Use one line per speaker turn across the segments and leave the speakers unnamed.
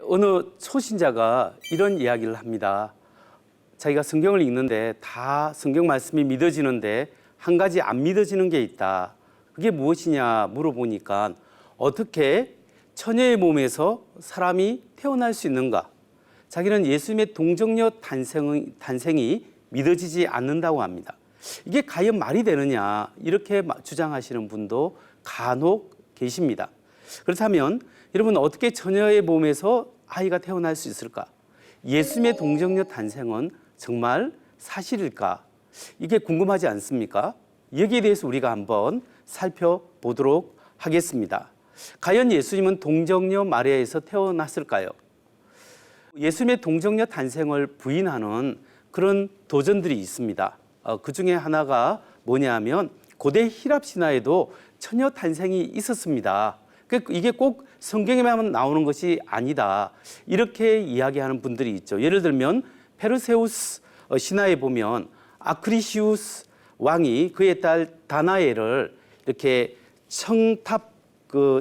어느 초신자가 이런 이야기를 합니다. 자기가 성경을 읽는데 다 성경 말씀이 믿어지는데 한 가지 안 믿어지는 게 있다. 그게 무엇이냐 물어보니까 어떻게 처녀의 몸에서 사람이 태어날 수 있는가? 자기는 예수님의 동정녀 탄생이 믿어지지 않는다고 합니다. 이게 과연 말이 되느냐 이렇게 주장하시는 분도 간혹 계십니다. 그렇다면 여러분 어떻게 처녀의 몸에서 아이가 태어날 수 있을까? 예수님의 동정녀 탄생은 정말 사실일까? 이게 궁금하지 않습니까? 여기에 대해서 우리가 한번 살펴보도록 하겠습니다. 과연 예수님은 동정녀 마리아에서 태어났을까요? 예수님의 동정녀 탄생을 부인하는 그런 도전들이 있습니다. 그 중에 하나가 뭐냐면 고대 히랍 신화에도 처녀 탄생이 있었습니다. 이게 꼭 성경에만 나오는 것이 아니다. 이렇게 이야기하는 분들이 있죠. 예를 들면 페르세우스 신화에 보면 아크리시우스 왕이 그의 딸 다나엘을 이렇게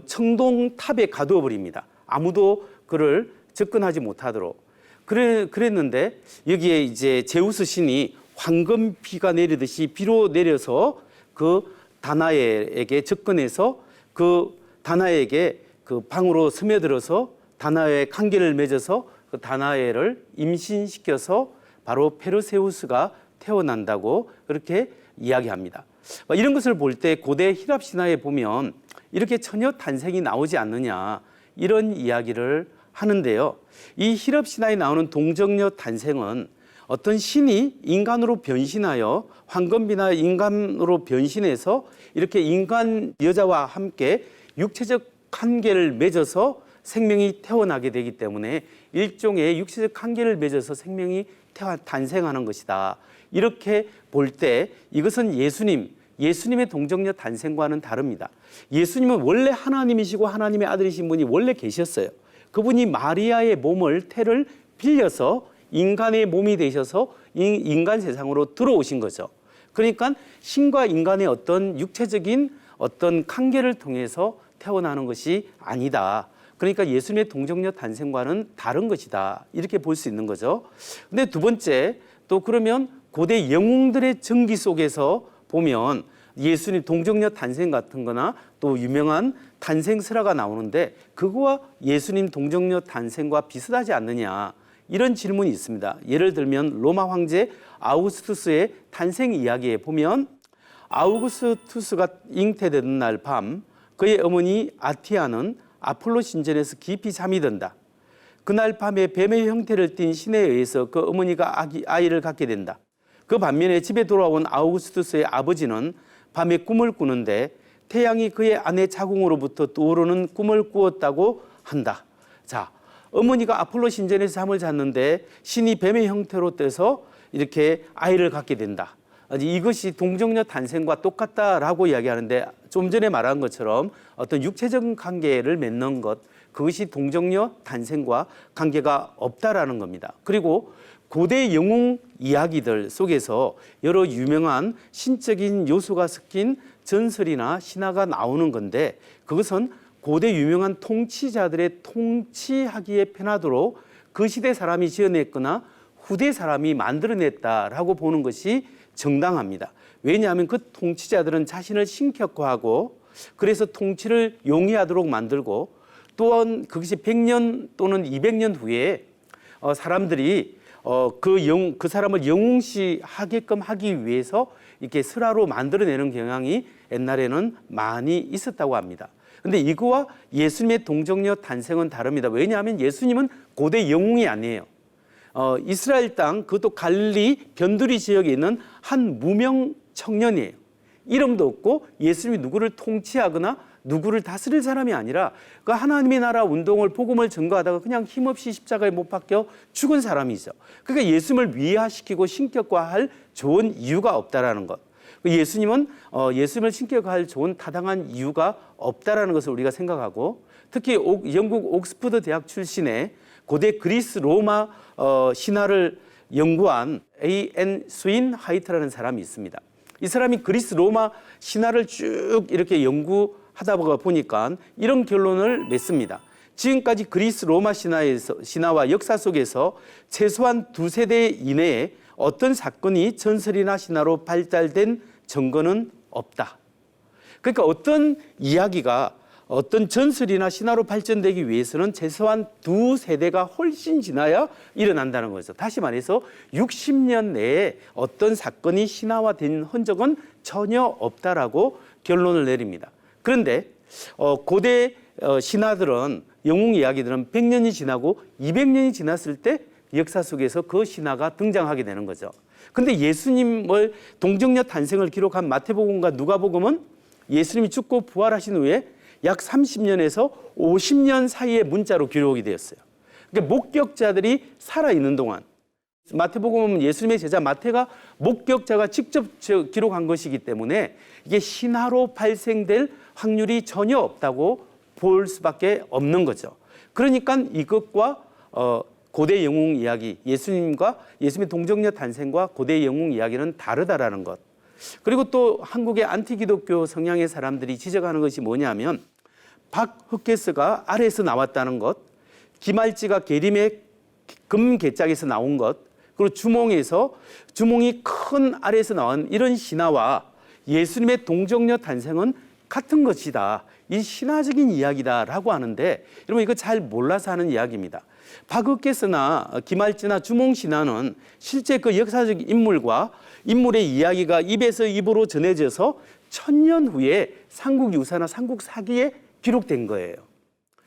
청동탑에 가두어 버립니다. 아무도 그를 접근하지 못하도록. 그랬는데 여기에 이제 제우스 신이 황금비가 내리듯이 비로 내려서 그 다나엘에게 접근해서 그 다나엘에게 그 방으로 스며들어서 다나엘의 관계를 맺어서 그 다나엘을 임신시켜서 바로 페르세우스가 태어난다고 그렇게 이야기합니다. 이런 것을 볼 때 고대 히랍 신화에 보면 이렇게 처녀 탄생이 나오지 않느냐 이런 이야기를 하는데요. 이 히랍 신화에 나오는 동정녀 탄생은 어떤 신이 인간으로 변신하여 황금비나 인간으로 변신해서 이렇게 인간 여자와 함께 육체적 관계를 맺어서 생명이 태어나게 되기 때문에 일종의 육체적 관계를 맺어서 생명이 탄생하는 것이다. 이렇게 볼 때 이것은 예수님의 동정녀 탄생과는 다릅니다. 예수님은 원래 하나님이시고 하나님의 아들이신 분이 원래 계셨어요. 그분이 마리아의 태를 빌려서 인간의 몸이 되셔서 인간 세상으로 들어오신 거죠. 그러니까 신과 인간의 어떤 육체적인 어떤 관계를 통해서 태어나는 것이 아니다. 그러니까 예수님의 동정녀 탄생과는 다른 것이다. 이렇게 볼 수 있는 거죠. 근데 두 번째, 또 그러면 고대 영웅들의 전기 속에서 보면 예수님 동정녀 탄생 같은 거나 또 유명한 탄생설화가 나오는데 그거와 예수님 동정녀 탄생과 비슷하지 않느냐 이런 질문이 있습니다. 예를 들면 로마 황제 아우구스투스의 탄생 이야기에 보면 아우구스투스가 잉태되던 날 밤 그의 어머니 아티아는 아폴로 신전에서 깊이 잠이 든다. 그날 밤에 뱀의 형태를 띤 신에 의해서 그 어머니가 아이를 갖게 된다. 그 반면에 집에 돌아온 아우구스투스의 아버지는 밤에 꿈을 꾸는데 태양이 그의 아내 자궁으로부터 떠오르는 꿈을 꾸었다고 한다. 자, 어머니가 아폴로 신전에서 잠을 잤는데 신이 뱀의 형태로 떠서 이렇게 아이를 갖게 된다. 이것이 동정녀 탄생과 똑같다라고 이야기하는데 좀 전에 말한 것처럼 어떤 육체적 관계를 맺는 것, 그것이 동정녀 탄생과 관계가 없다라는 겁니다. 그리고 고대 영웅 이야기들 속에서 여러 유명한 신적인 요소가 섞인 전설이나 신화가 나오는 건데 그것은 고대 유명한 통치자들의 통치하기에 편하도록 그 시대 사람이 지어냈거나 후대 사람이 만들어냈다라고 보는 것이 정당합니다. 왜냐하면 그 통치자들은 자신을 신격화하고 그래서 통치를 용이하도록 만들고 또한 그것이 100년 또는 200년 후에 사람들이 그 사람을 영웅시하게끔 하기 위해서 이렇게 설화로 만들어내는 경향이 옛날에는 많이 있었다고 합니다. 근데 이거와 예수님의 동정녀 탄생은 다릅니다. 왜냐하면 예수님은 고대 영웅이 아니에요. 이스라엘 땅 그것도 갈릴리 변두리 지역에 있는 한 무명 청년이에요. 이름도 없고 예수님이 누구를 통치하거나 누구를 다스릴 사람이 아니라 그 하나님의 나라 운동을 복음을 전거하다가 그냥 힘없이 십자가에 못 박혀 죽은 사람이죠. 그러니까 예수님을 위화시키고 신격화할 좋은 이유가 없다라는 것. 예수님은 예수님을 신격화할 좋은 타당한 이유가 없다라는 것을 우리가 생각하고 특히 영국 옥스퍼드 대학 출신의 고대 그리스 로마 신화를 연구한 A.N. 스윈 하이트라는 사람이 있습니다. 이 사람이 그리스 로마 신화를 쭉 이렇게 연구하다 보니까 이런 결론을 맺습니다. 지금까지 그리스 로마 신화와 역사 속에서 최소한 2세대 이내에 어떤 사건이 전설이나 신화로 발달된 증거는 없다. 그러니까 어떤 이야기가 어떤 전설이나 신화로 발전되기 위해서는 최소한 2세대가 훨씬 지나야 일어난다는 거죠. 다시 말해서 60년 내에 어떤 사건이 신화화된 흔적은 전혀 없다라고 결론을 내립니다. 그런데 고대 신화들은 영웅 이야기들은 100년이 지나고 200년이 지났을 때 역사 속에서 그 신화가 등장하게 되는 거죠. 근데 예수님을 동정녀 탄생을 기록한 마태복음과 누가복음은 예수님이 죽고 부활하신 후에 약 30년에서 50년 사이의 문자로 기록이 되었어요. 그러니까 목격자들이 살아있는 동안 마태복음은 예수님의 제자 마태가 목격자가 직접 기록한 것이기 때문에 이게 신화로 발생될 확률이 전혀 없다고 볼 수밖에 없는 거죠. 그러니까 이것과 고대 영웅 이야기, 예수님과 예수님의 동정녀 탄생과 고대 영웅 이야기는 다르다라는 것. 그리고 또 한국의 안티기독교 성향의 사람들이 지적하는 것이 뭐냐면 박흑개스가 아래에서 나왔다는 것, 기말지가 계림의 금개짝에서 나온 것, 그리고 주몽이 큰 아래에서 나온 이런 신화와 예수님의 동정녀 탄생은 같은 것이다. 이 신화적인 이야기다라고 하는데 여러분 이거 잘 몰라서 하는 이야기입니다. 박흑개스나 기말지나 주몽 신화는 실제 그 역사적 인물의 이야기가 입에서 입으로 전해져서 1000년 후에 삼국유사나 삼국사기에 기록된 거예요.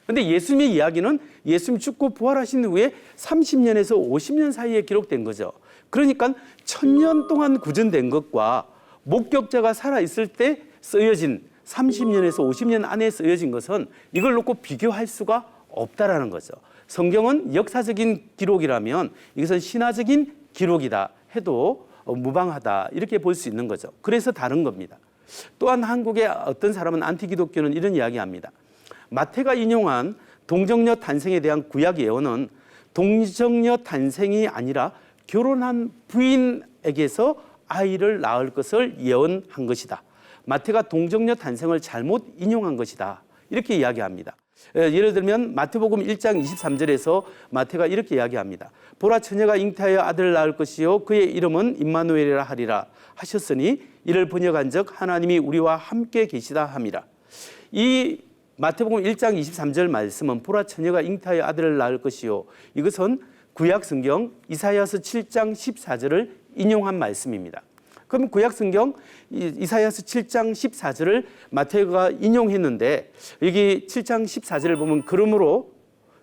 그런데 예수님의 이야기는 예수님 죽고 부활하신 후에 30년에서 50년 사이에 기록된 거죠. 그러니까 1000년 동안 구전된 것과 목격자가 살아있을 때 쓰여진 30년에서 50년 안에 쓰여진 것은 이걸 놓고 비교할 수가 없다라는 거죠. 성경은 역사적인 기록이라면 이것은 신화적인 기록이다 해도 무방하다 이렇게 볼 수 있는 거죠. 그래서 다른 겁니다. 또한 한국의 어떤 사람은 안티기독교는 이런 이야기합니다. 마태가 인용한 동정녀 탄생에 대한 구약 예언은 동정녀 탄생이 아니라 결혼한 부인에게서 아이를 낳을 것을 예언한 것이다. 마태가 동정녀 탄생을 잘못 인용한 것이다. 이렇게 이야기합니다. 예를 들면 마태복음 1장 23절에서 마태가 이렇게 이야기합니다. 보라 처녀가 잉태하여 아들을 낳을 것이요 그의 이름은 임마누엘이라 하리라 하셨으니 이를 번역한즉 하나님이 우리와 함께 계시다 함이라. 이 마태복음 1장 23절 말씀은 보라 처녀가 잉태하여 아들을 낳을 것이요 이것은 구약 성경 이사야서 7장 14절을 인용한 말씀입니다. 그럼 구약 성경 이사야서 7장 14절을 마태가 인용했는데 여기 7장 14절을 보면 그러므로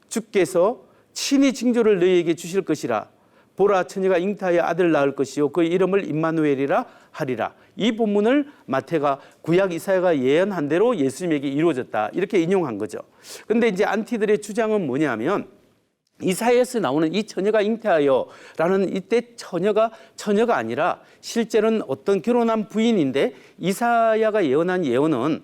주께서 친히 징조를 너희에게 주실 것이라 보라 처녀가 잉태하여 아들을 낳을 것이요 그 이름을 임마누엘이라 하리라. 이 본문을 마태가 구약 이사야가 예언한 대로 예수님에게 이루어졌다 이렇게 인용한 거죠. 그런데 이제 안티들의 주장은 뭐냐면 이사야에서 나오는 이 처녀가 잉태하여라는 이때 처녀가 아니라 실제는 어떤 결혼한 부인인데 이사야가 예언한 예언은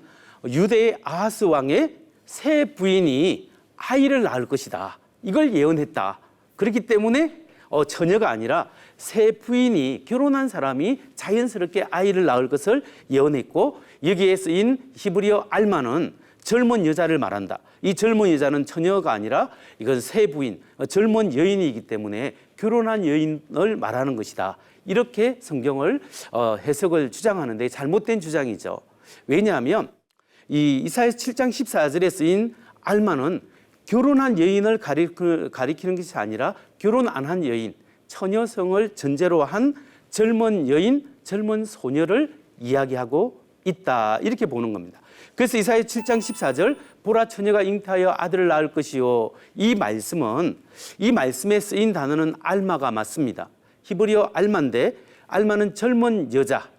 유대의 아하스 왕의 새 부인이 아이를 낳을 것이다. 이걸 예언했다. 그렇기 때문에 처녀가 아니라 새 부인이 결혼한 사람이 자연스럽게 아이를 낳을 것을 예언했고 여기에 쓰인 히브리어 알마는 젊은 여자를 말한다. 이 젊은 여자는 처녀가 아니라 이건 새 부인, 젊은 여인이기 때문에 결혼한 여인을 말하는 것이다. 이렇게 성경을 해석을 주장하는데 잘못된 주장이죠. 왜냐하면 이 이사야 7장 14절에 쓰인 알마는 결혼한 여인을 가리키는 것이 아니라 결혼 안 한 여인, 처녀성을 전제로 한 젊은 여인, 젊은 소녀를 이야기하고 있다. 이렇게 보는 겁니다. 그래서 이사야 7장 14절 보라 처녀가 잉태하여 아들을 낳을 것이요 이 말씀에 쓰인 단어는 알마가 맞습니다. 히브리어 알마인데 알마는 젊은 여자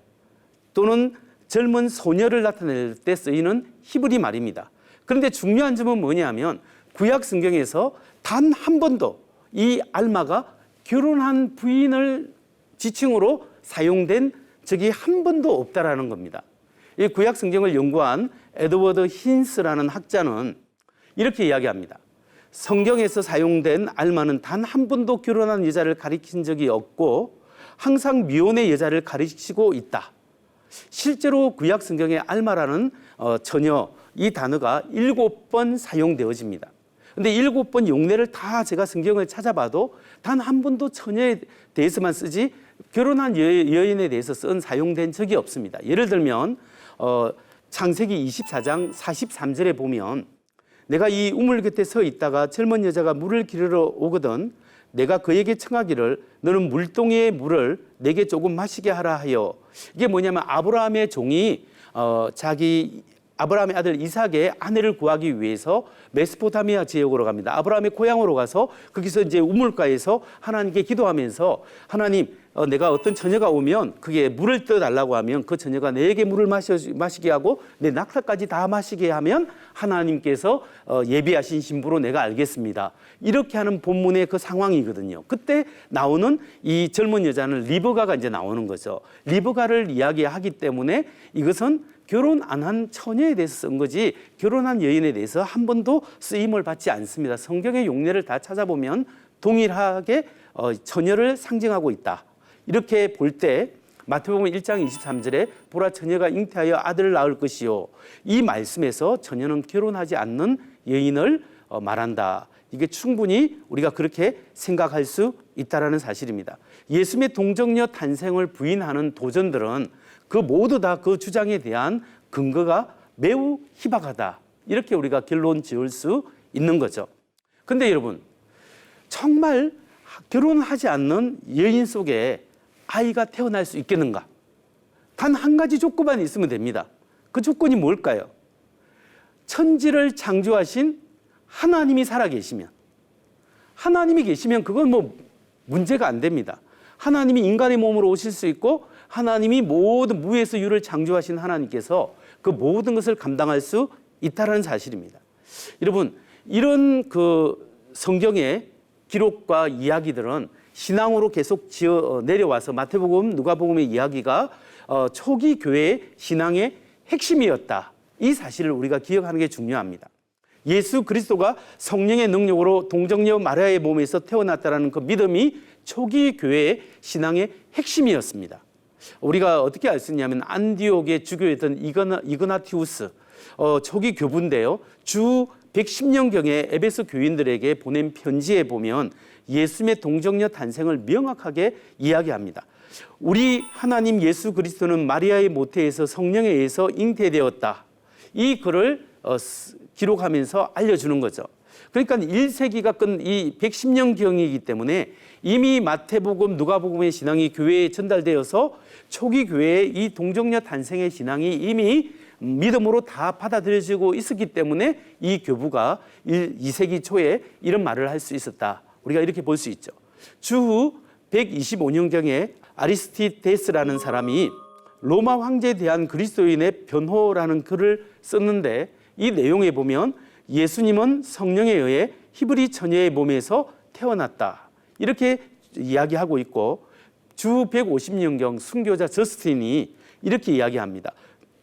또는 젊은 소녀를 나타낼 때 쓰이는 히브리 말입니다. 그런데 중요한 점은 뭐냐면 구약 성경에서 단 한 번도 이 알마가 결혼한 부인을 지칭으로 사용된 적이 한 번도 없다라는 겁니다. 이 구약 성경을 연구한 에드워드 힌스라는 학자는 이렇게 이야기합니다. 성경에서 사용된 알마는 단 한 번도 결혼한 여자를 가리킨 적이 없고 항상 미혼의 여자를 가리키고 있다. 실제로 구약 성경에 알마라는 처녀 이 단어가 7번 사용되어집니다. 근데 7번 용례를 다 제가 성경을 찾아봐도 단 한 번도 처녀에 대해서만 쓰지 결혼한 여인에 대해서 사용된 적이 없습니다. 예를 들면 창세기 24장 43절에 보면 내가 이 우물 곁에 서 있다가 젊은 여자가 물을 기르러 오거든 내가 그에게 청하기를 너는 물동이의 물을 내게 조금 마시게 하라 하여. 이게 뭐냐면 아브라함의 종이 아브라함의 아들 이삭의 아내를 구하기 위해서 메소포타미아 지역으로 갑니다. 아브라함의 고향으로 가서 거기서 이제 우물가에서 하나님께 기도하면서 하나님 내가 어떤 처녀가 오면 그게 물을 떠달라고 하면 그 처녀가 내게 물을 마시게 하고 내 낙타까지 다 마시게 하면 하나님께서 예비하신 신부로 내가 알겠습니다. 이렇게 하는 본문의 그 상황이거든요. 그때 나오는 이 젊은 여자는 리브가가 이제 나오는 거죠. 리브가를 이야기하기 때문에 이것은 결혼 안 한 처녀에 대해서 쓴 거지 결혼한 여인에 대해서 한 번도 쓰임을 받지 않습니다. 성경의 용례를 다 찾아보면 동일하게 처녀를 상징하고 있다. 이렇게 볼 때 마태복음 1장 23절에 보라 처녀가 잉태하여 아들을 낳을 것이요. 이 말씀에서 처녀는 결혼하지 않는 여인을 말한다. 이게 충분히 우리가 그렇게 생각할 수 있다는 사실입니다. 예수님의 동정녀 탄생을 부인하는 도전들은 그 모두 다 그 주장에 대한 근거가 매우 희박하다. 이렇게 우리가 결론 지을 수 있는 거죠. 근데 여러분, 정말 결혼하지 않는 여인 속에 아이가 태어날 수 있겠는가? 단 한 가지 조건만 있으면 됩니다. 그 조건이 뭘까요? 천지를 창조하신 하나님이 살아계시면, 하나님이 계시면 그건 뭐 문제가 안 됩니다. 하나님이 인간의 몸으로 오실 수 있고 하나님이 모든 무에서 유를 창조하신 하나님께서 그 모든 것을 감당할 수 있다는 사실입니다. 여러분, 이런 그 성경의 기록과 이야기들은 신앙으로 계속 내려와서 마태복음, 누가복음의 이야기가 초기 교회의 신앙의 핵심이었다. 이 사실을 우리가 기억하는 게 중요합니다. 예수 그리스도가 성령의 능력으로 동정녀 마리아의 몸에서 태어났다는 그 믿음이 초기 교회의 신앙의 핵심이었습니다. 우리가 어떻게 알 수 있냐면 안디옥의 주교였던 이그나티우스 초기 교부인데요. 주 110년경에 에베소 교인들에게 보낸 편지에 보면 예수님의 동정녀 탄생을 명확하게 이야기합니다. 우리 하나님 예수 그리스도는 마리아의 모태에서 성령에 의해서 잉태되었다. 이 글을 기록하면서 알려주는 거죠. 그러니까 1세기가 끈 이 110년경이기 때문에 이미 마태복음, 누가복음의 신앙이 교회에 전달되어서 초기 교회의 이 동정녀 탄생의 신앙이 이미 믿음으로 다 받아들여지고 있었기 때문에 이 교부가 2세기 초에 이런 말을 할 수 있었다. 우리가 이렇게 볼 수 있죠. 주후 125년경에 아리스티데스라는 사람이 로마 황제에 대한 그리스도인의 변호라는 글을 썼는데 이 내용에 보면 예수님은 성령에 의해 히브리 처녀의 몸에서 태어났다. 이렇게 이야기하고 있고 주 150년경 순교자 저스틴이 이렇게 이야기합니다.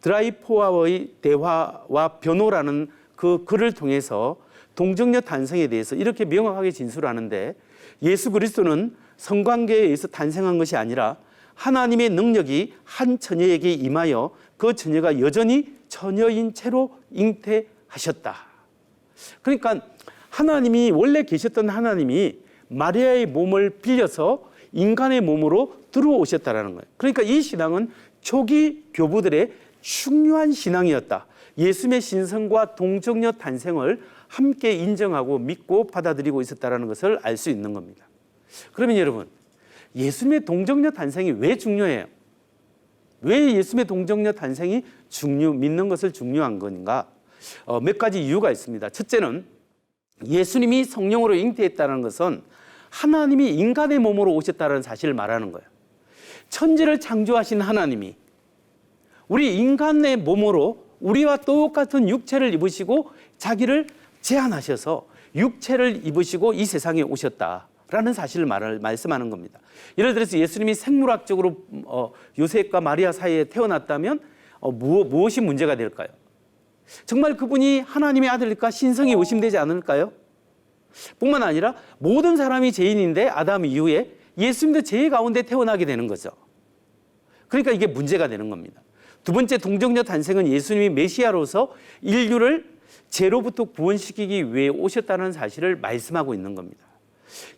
드라이포와의 대화와 변호라는 그 글을 통해서 동정녀 탄생에 대해서 이렇게 명확하게 진술하는데 예수 그리스도는 성관계에 의해서 탄생한 것이 아니라 하나님의 능력이 한 처녀에게 임하여 그 처녀가 여전히 처녀인 채로 잉태하셨다. 그러니까 하나님이 원래 계셨던 하나님이 마리아의 몸을 빌려서 인간의 몸으로 들어오셨다는 거예요. 그러니까 이 신앙은 초기 교부들의 중요한 신앙이었다. 예수님의 신성과 동정녀 탄생을 함께 인정하고 믿고 받아들이고 있었다는 것을 알 수 있는 겁니다. 그러면 여러분, 예수님의 동정녀 탄생이 왜 중요해요? 왜 예수님의 동정녀 탄생이 믿는 것을 중요한 건가? 몇 가지 이유가 있습니다. 첫째는 예수님이 성령으로 잉태했다는 것은 하나님이 인간의 몸으로 오셨다는 사실을 말하는 거예요. 천지를 창조하신 하나님이 우리 인간의 몸으로 우리와 똑같은 육체를 입으시고 자기를 제한하셔서 육체를 입으시고 이 세상에 오셨다라는 사실을 말씀하는 겁니다. 예를 들어서 예수님이 생물학적으로 요셉과 마리아 사이에 태어났다면 무엇이 문제가 될까요? 정말 그분이 하나님의 아들일까 신성이 의심되지 않을까요? 뿐만 아니라 모든 사람이 죄인인데 아담 이후에 예수님도 죄 가운데 태어나게 되는 거죠. 그러니까 이게 문제가 되는 겁니다. 두 번째 동정녀 탄생은 예수님이 메시아로서 인류를 죄로부터 구원시키기 위해 오셨다는 사실을 말씀하고 있는 겁니다.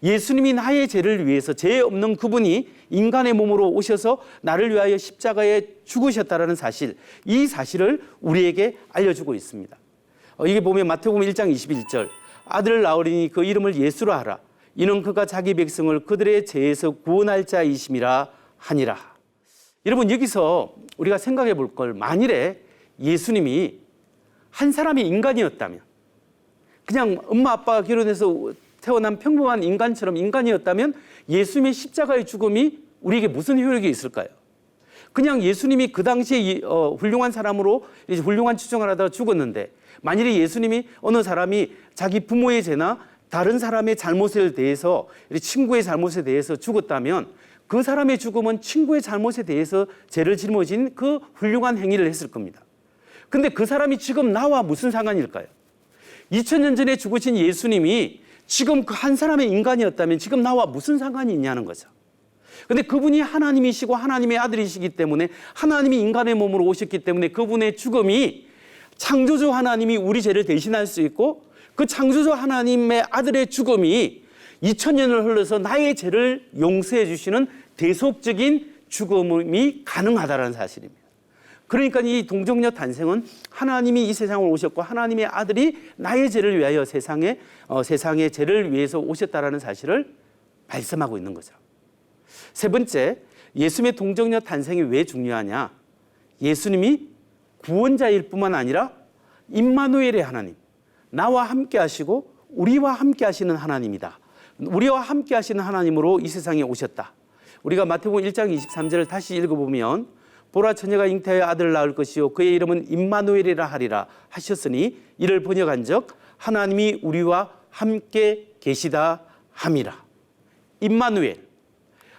예수님이 나의 죄를 위해서 죄 없는 그분이 인간의 몸으로 오셔서 나를 위하여 십자가에 죽으셨다는 사실, 이 사실을 우리에게 알려주고 있습니다. 이게 보면 마태복음 1장 21절, 아들을 낳으리니 그 이름을 예수라 하라. 이는 그가 자기 백성을 그들의 죄에서 구원할 자이심이라 하니라. 여러분, 여기서 우리가 생각해 볼 걸, 만일에 예수님이 한 사람이 인간이었다면, 그냥 엄마 아빠가 결혼해서 태어난 평범한 인간처럼 인간이었다면 예수님의 십자가의 죽음이 우리에게 무슨 효력이 있을까요? 그냥 예수님이 그 당시에 훌륭한 사람으로 이제 훌륭한 추정을 하다가 죽었는데, 만일에 예수님이 어느 사람이 자기 부모의 죄나 다른 사람의 잘못에 대해서, 친구의 잘못에 대해서 죽었다면 그 사람의 죽음은 친구의 잘못에 대해서 죄를 짊어진 그 훌륭한 행위를 했을 겁니다. 근데 그 사람이 지금 나와 무슨 상관일까요? 2000년 전에 죽으신 예수님이 지금 그 한 사람의 인간이었다면 지금 나와 무슨 상관이 있냐는 거죠. 근데 그분이 하나님이시고 하나님의 아들이시기 때문에, 하나님이 인간의 몸으로 오셨기 때문에 그분의 죽음이 창조주 하나님이 우리 죄를 대신할 수 있고, 그 창조주 하나님의 아들의 죽음이 2000년을 흘러서 나의 죄를 용서해 주시는 대속적인 죽음이 가능하다는 사실입니다. 그러니까 이 동정녀 탄생은 하나님이 이 세상을 오셨고 하나님의 아들이 나의 죄를 위하여 세상의 죄를 위해서 오셨다라는 사실을 말씀하고 있는 거죠. 세 번째, 예수님의 동정녀 탄생이 왜 중요하냐? 예수님이 구원자일 뿐만 아니라 임마누엘의 하나님, 나와 함께 하시고 우리와 함께 하시는 하나님이다. 우리와 함께 하시는 하나님으로 이 세상에 오셨다. 우리가 마태복음 1장 23절을 다시 읽어보면, 보라 처녀가 잉태하여 아들을 낳을 것이요 그의 이름은 임마누엘이라 하리라 하셨으니 이를 번역한즉 하나님이 우리와 함께 계시다 함이라. 임마누엘,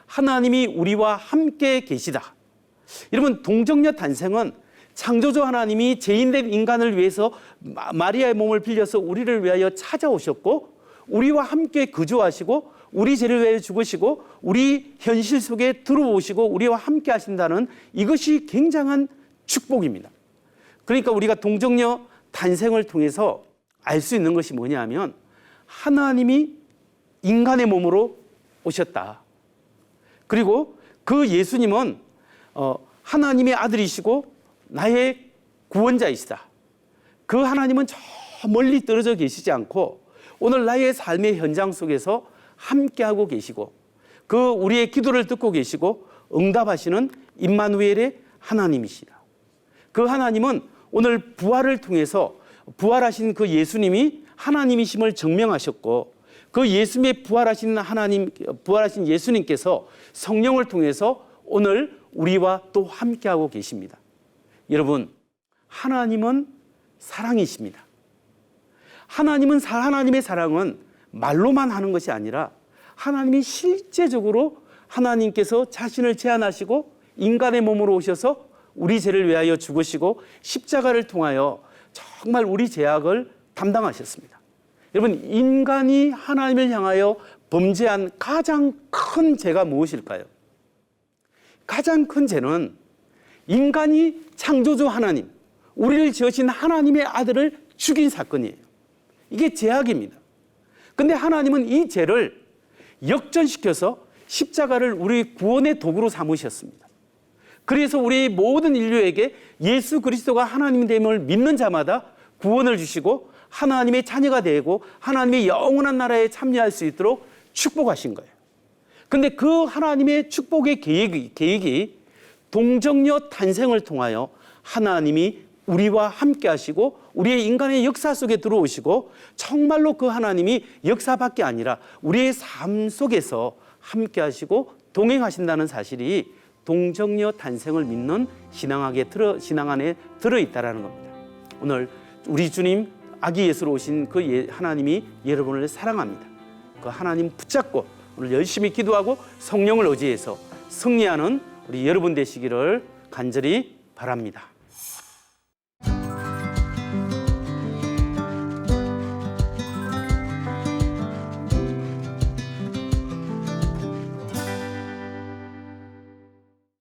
하나님이 우리와 함께 계시다. 여러분, 동정녀 탄생은 창조주 하나님이 죄인된 인간을 위해서 마리아의 몸을 빌려서 우리를 위하여 찾아오셨고, 우리와 함께 거주하시고 우리 죄를 위해 죽으시고 우리 현실 속에 들어오시고 우리와 함께 하신다는, 이것이 굉장한 축복입니다. 그러니까 우리가 동정녀 탄생을 통해서 알 수 있는 것이 뭐냐 하면, 하나님이 인간의 몸으로 오셨다. 그리고 그 예수님은 하나님의 아들이시고 나의 구원자이시다. 그 하나님은 저 멀리 떨어져 계시지 않고 오늘 나의 삶의 현장 속에서 함께하고 계시고, 그 우리의 기도를 듣고 계시고 응답하시는 임마누엘의 하나님이시다. 그 하나님은 오늘 부활을 통해서 부활하신 그 예수님이 하나님이심을 증명하셨고, 그 예수님의 부활하신 예수님께서 성령을 통해서 오늘 우리와 또 함께하고 계십니다. 여러분, 하나님은 사랑이십니다. 하나님의 사랑은 말로만 하는 것이 아니라 하나님이 실제적으로, 하나님께서 자신을 제한하시고 인간의 몸으로 오셔서 우리 죄를 위하여 죽으시고 십자가를 통하여 정말 우리 죄악을 담당하셨습니다. 여러분, 인간이 하나님을 향하여 범죄한 가장 큰 죄가 무엇일까요? 가장 큰 죄는 인간이 창조주 하나님, 우리를 지으신 하나님의 아들을 죽인 사건이에요. 이게 죄악입니다. 근데 하나님은 이 죄를 역전시켜서 십자가를 우리 구원의 도구로 삼으셨습니다. 그래서 우리 모든 인류에게 예수 그리스도가 하나님 됨을 믿는 자마다 구원을 주시고 하나님의 자녀가 되고 하나님의 영원한 나라에 참여할 수 있도록 축복하신 거예요. 근데 그 하나님의 축복의 계획이 동정녀 탄생을 통하여 하나님이 우리와 함께 하시고 우리의 인간의 역사 속에 들어오시고, 정말로 그 하나님이 역사밖에 아니라 우리의 삶 속에서 함께 하시고 동행하신다는 사실이 동정녀 탄생을 믿는 신앙 안에 들어있다는 겁니다. 오늘 우리 주님 아기 예수로 오신 그 하나님이 여러분을 사랑합니다. 그 하나님 붙잡고 오늘 열심히 기도하고 성령을 의지해서 승리하는 우리 여러분 되시기를 간절히 바랍니다.